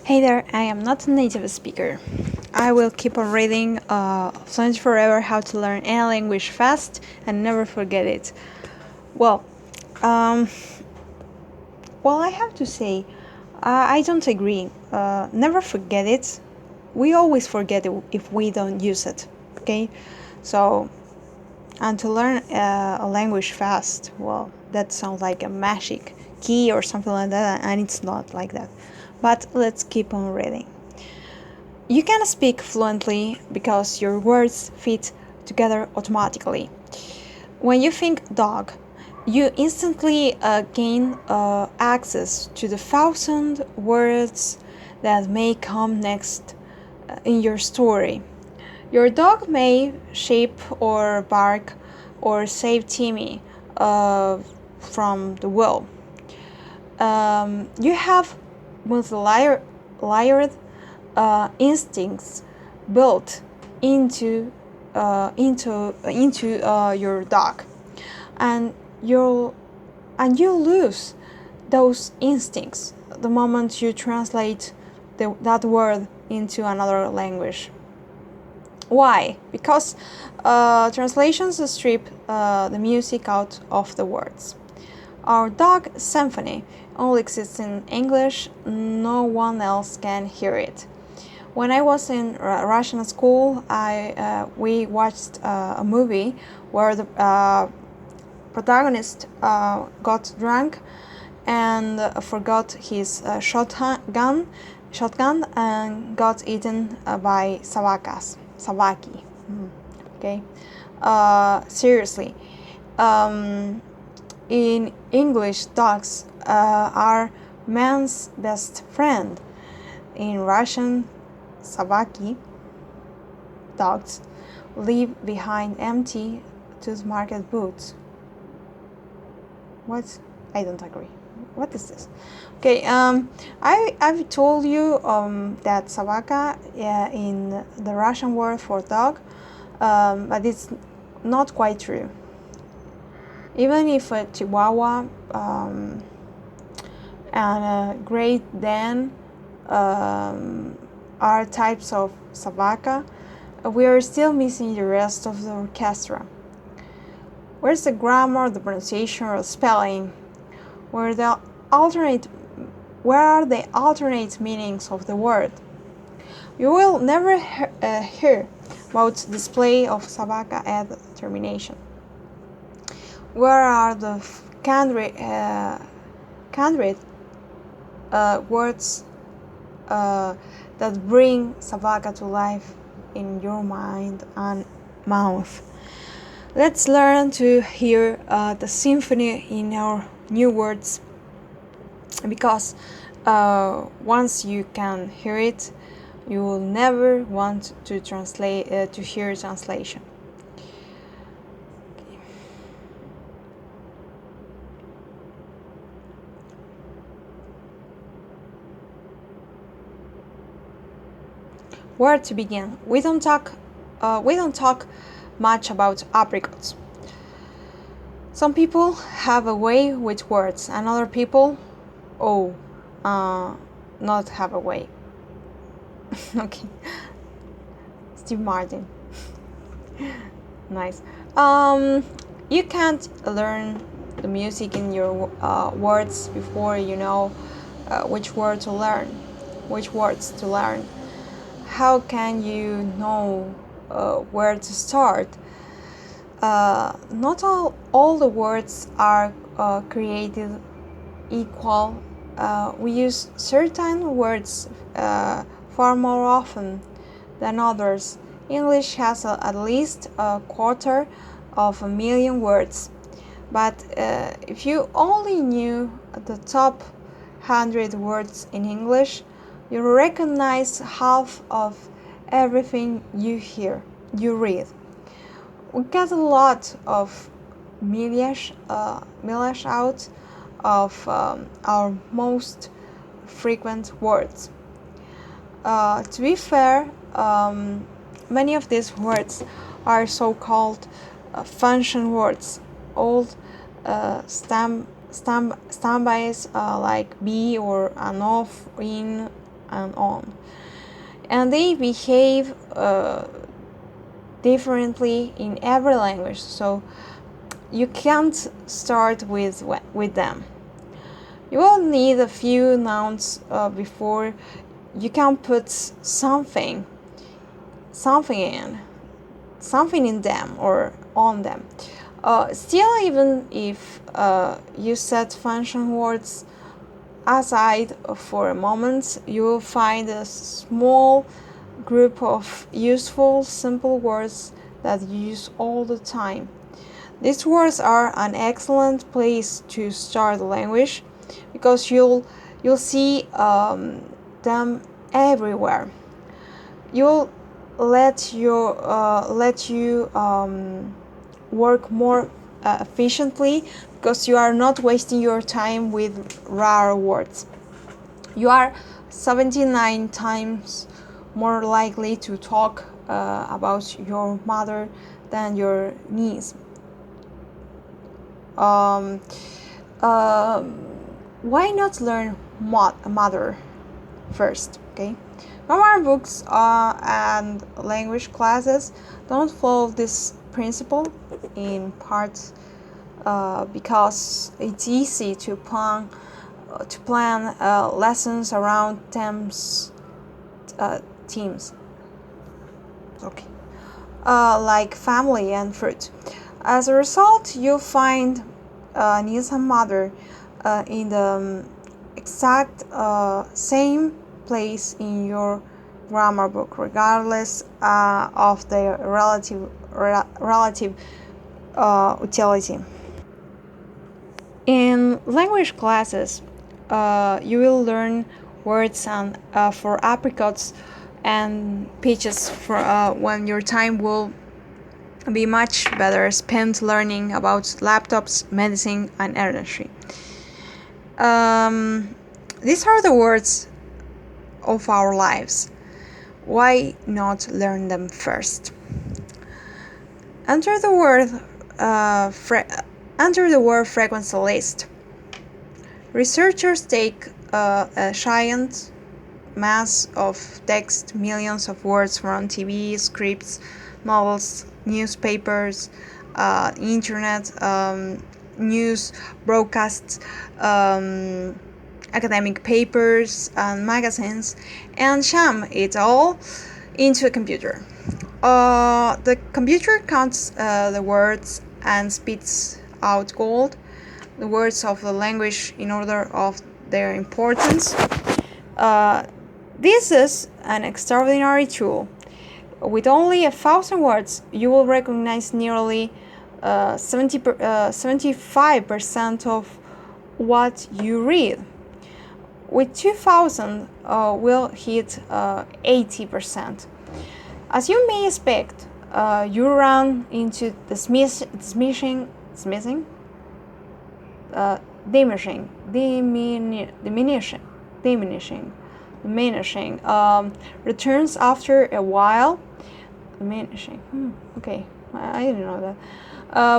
Hey there, I am not a native speaker. I will keep on reading Fluent Forever How to Learn Any Language Fast and Never Forget It. Well, um, I have to say, I don't agree. Never forget it. We always forget it if we don't use it, okay? So, and to learn a language fast, well, that sounds like a magic key or something like that, and it's not like that. But let's keep on reading. You can speak fluently because your words fit together automatically. When you think dog, you instantly gain access to the thousand words that may come next in your story. Your dog may shape or bark or save Timmy from the wall. You have multi-layered instincts built into your dog, and you lose those instincts the moment you translate that word into another language. Why? Because translations strip the music out of the words. Our dog symphony only exists in English, no one else can hear it. When I was in Russian school, we watched a movie where the protagonist got drunk and forgot his shotgun and got eaten by savaki. Okay, seriously. In English, dogs are man's best friend. In Russian, savaki dogs leave behind empty tooth-marked boots. What? I don't agree. What is this? Okay, I've told you that sabaka in the Russian word for dog, but it's not quite true. Even if a Chihuahua and a Great Dane are types of sabaka, we are still missing the rest of the orchestra. Where's the grammar, the pronunciation, or the spelling? Where are the alternate meanings of the word? You will never hear about display of sabaka at termination. Where are the kindred words that bring sabaka to life in your mind and mouth? Let's learn to hear the symphony in our new words, because once you can hear it, you will never want to hear translation. Okay. Where to begin? We don't talk much about apricots. Some people have a way with words, and other people, not have a way. Okay, Steve Martin. Nice. You can't learn the music in your words before you know which words to learn. How can you know where to start? Not all the words are created equal. We use certain words far more often than others. English has at least 250,000 words, but if you only knew the top 100 words in English, you recognize half of everything you read. We get a lot of mileage out of our most frequent words. To be fair, many of these words are so-called function words, old standbys like be or an, of, in, and on. And they behave differently in every language, so you can't start with them. You will need a few nouns before you can put something in them or on them. Still, even if you set function words aside for a moment, you will find a small group of useful, simple words that you use all the time. These words are an excellent place to start the language because you'll see them everywhere. You'll let you work more efficiently because you are not wasting your time with rare words. You are 79 times more likely to talk about your mother than your niece. Um, uh, why not learn mother first? Okay, grammar books and language classes don't follow this principle in part because it's easy to plan lessons around themes. Okay, like family and fruit. As a result, you'll find niece and mother in the exact same place in your grammar book, regardless of their relative utility. In language classes, you will learn words and for apricots and peaches for when your time will be much better spent learning about laptops, medicine, and energy. These are the words of our lives. Why not learn them first? Enter the word frequency list. Researchers take a giant mass of text, millions of words from TV, scripts, novels, newspapers, internet, news, broadcasts, academic papers, and magazines, and jam it all into a computer. The computer counts the words and spits out gold, the words of the language in order of their importance. This is an extraordinary tool. With only 1,000 words, you will recognize nearly 75% of what you read. With 2,000, we'll hit 80%. As you may expect, you run into diminishing, returns after a while. Diminishing. Okay, I didn't know that.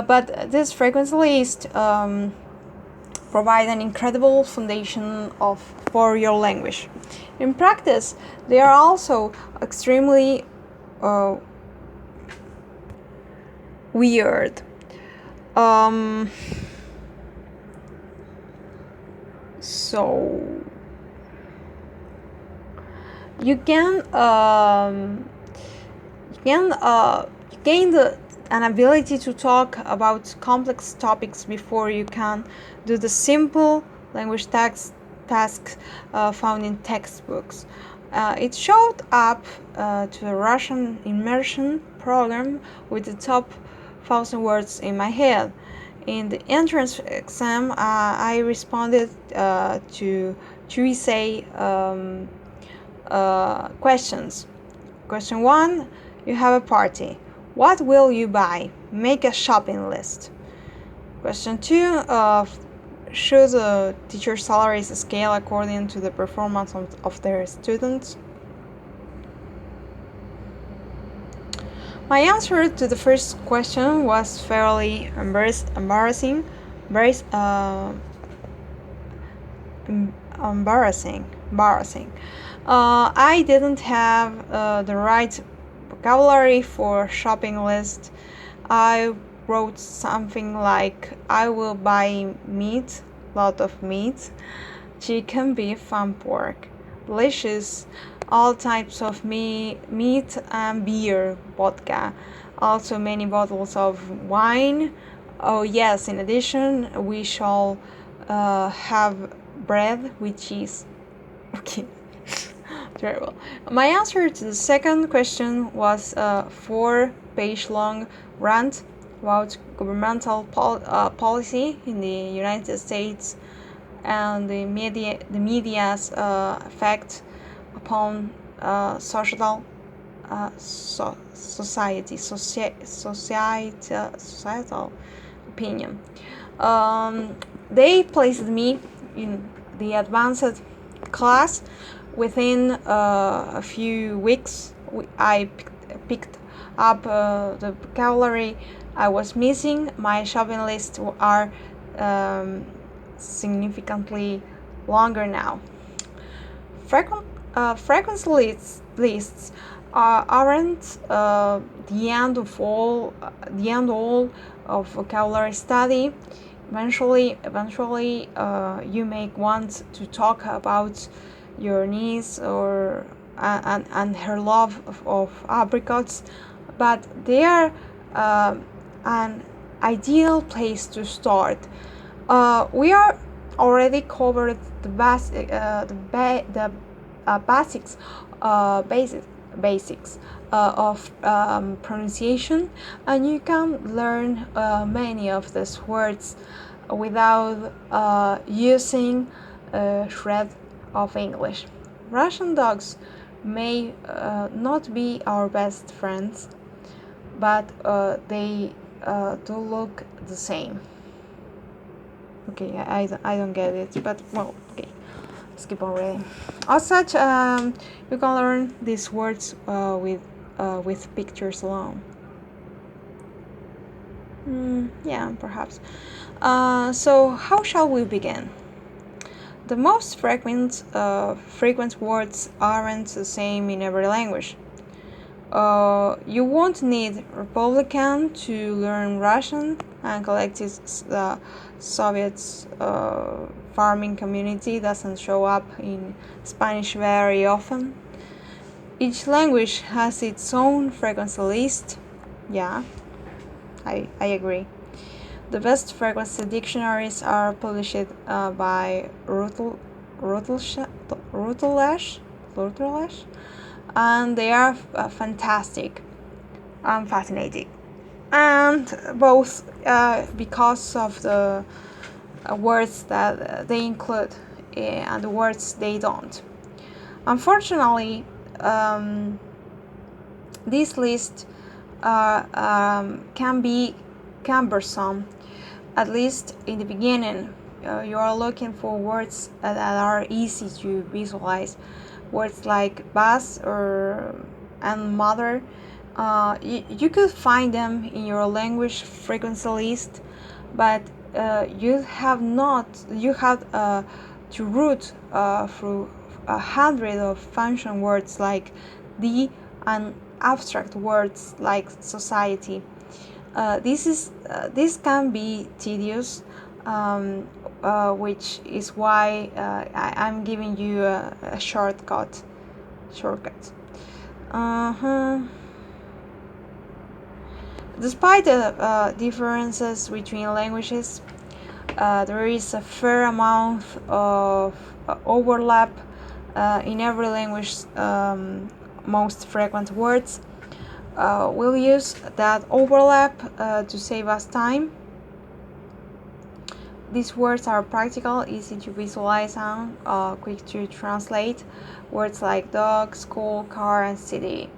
But this frequency list provide an incredible foundation for your language. In practice, they are also extremely weird. So you can gain an ability to talk about complex topics before you can do the simple language tasks found in textbooks. It showed up to a Russian immersion program with the top 1,000 words in my head. In the entrance exam, I responded to two essay questions. Question 1, you have a party. What will you buy? Make a shopping list. Question 2, should the teacher salaries scale according to the performance of their students? My answer to the first question was fairly embarrassing. embarrassing. I didn't have the right vocabulary for shopping list. I wrote something like I will buy meat, lot of meat, chicken, beef, and pork. Delicious, all types of meat and beer, vodka. Also many bottles of wine. Oh yes, in addition, we shall have bread with cheese. Okay. Terrible. My answer to the second question was a 4-page long rant about governmental policy in the United States and the media's effect upon societal opinion. They placed me in the advanced class. Within a few weeks, I picked up the vocabulary I was missing. My shopping lists are significantly longer now. Frequency lists aren't the end of all of vocabulary study. Eventually, you may want to talk about your niece or and her love of apricots, but they are an ideal place to start. We are already covered the basics, basics of pronunciation, and you can learn many of these words without using a shred of English. Russian dogs may not be our best friends, but they do look the same. Okay, I don't get it, but well, okay, let's keep on reading. As such, you can learn these words with pictures alone. Yeah, perhaps. So how shall we begin? The most frequent words aren't the same in every language. You won't need Republican to learn Russian, and collective Soviet's farming community doesn't show up in Spanish very often. Each language has its own frequency list. Yeah, I agree. The best frequency dictionaries are published by Rutelash, and they are fantastic and fascinating. And both because of the words that they include and the words they don't. Unfortunately, this list can be cumbersome, at least in the beginning. You are looking for words that are easy to visualize. Words like bus and mother. You could find them in your language frequency list, but you have to root through 100 of function words like the and abstract words like society. This can be tedious, which is why I'm giving you a shortcut. Uh-huh. Despite the differences between languages, there is a fair amount of overlap in every language. Most frequent words. We'll use that overlap to save us time. These words are practical, easy to visualize, and quick to translate. Words like dog, school, car, and city.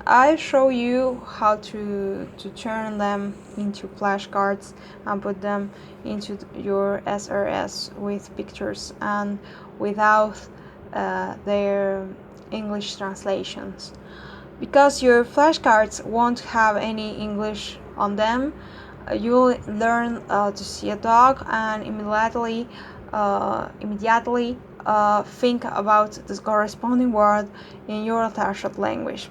I'll show you how to turn them into flashcards and put them into your SRS with pictures and without their English translations. Because your flashcards won't have any English on them, you'll learn to see a dog and immediately think about the corresponding word in your target language.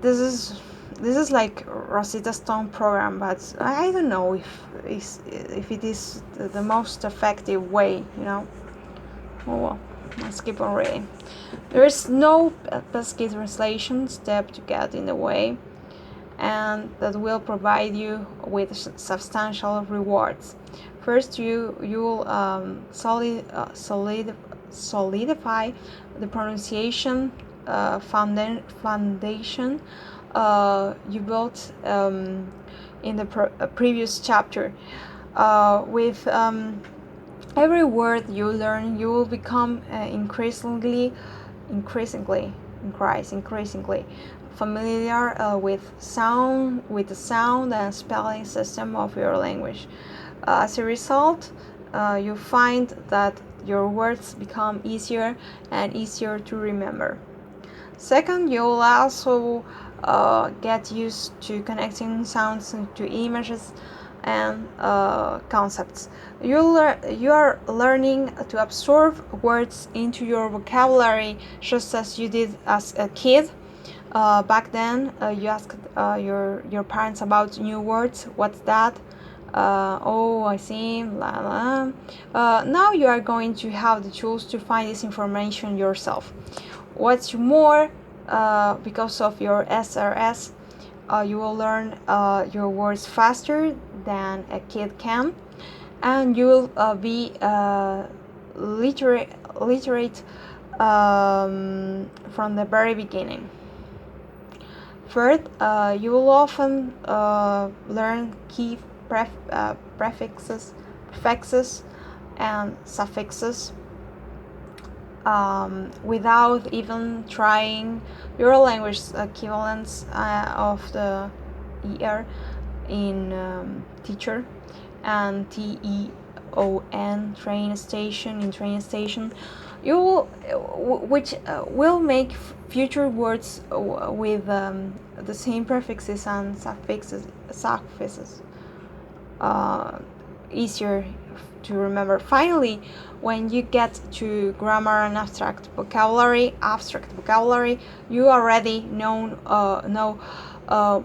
This is like Rosetta Stone program, but I don't know if it is the most effective way, you know. Oh well, let's keep on reading. There is no pesky translation step to get in the way, and that will provide you with substantial rewards. First, you'll solidify the pronunciation foundation you built in the previous chapter. With every word you learn, you will become increasingly familiar with the sound and spelling system of your language. As a result, you find that your words become easier and easier to remember. Second, you'll also get used to connecting sounds to images and concepts. You are learning to absorb words into your vocabulary just as you did as a kid. Back then, you asked your parents about new words. What's that? Oh, I see. La, la. Now you are going to have the tools to find this information yourself. What's more, because of your SRS, you will learn your words faster than a kid can, and you will be literate from the very beginning. Third, you will often learn key prefixes, and suffixes without even trying your language equivalents of the ER in teacher and TEON train station. You will, which will make future words with the same prefixes and suffixes easier to remember. Finally, when you get to grammar and abstract vocabulary, you already know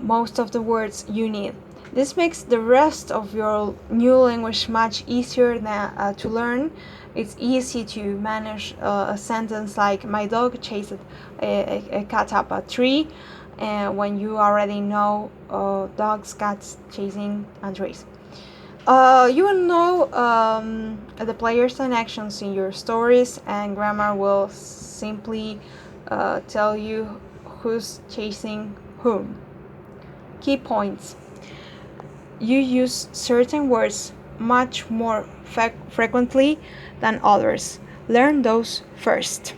most of the words you need. This makes the rest of your new language much easier to learn. It's easy to manage a sentence like "My dog chased a cat up a tree," when you already know dogs, cats chasing and trees. You will know the players and actions in your stories, and grammar will simply tell you who's chasing whom. Key points: you use certain words much more frequently than others. Learn those first.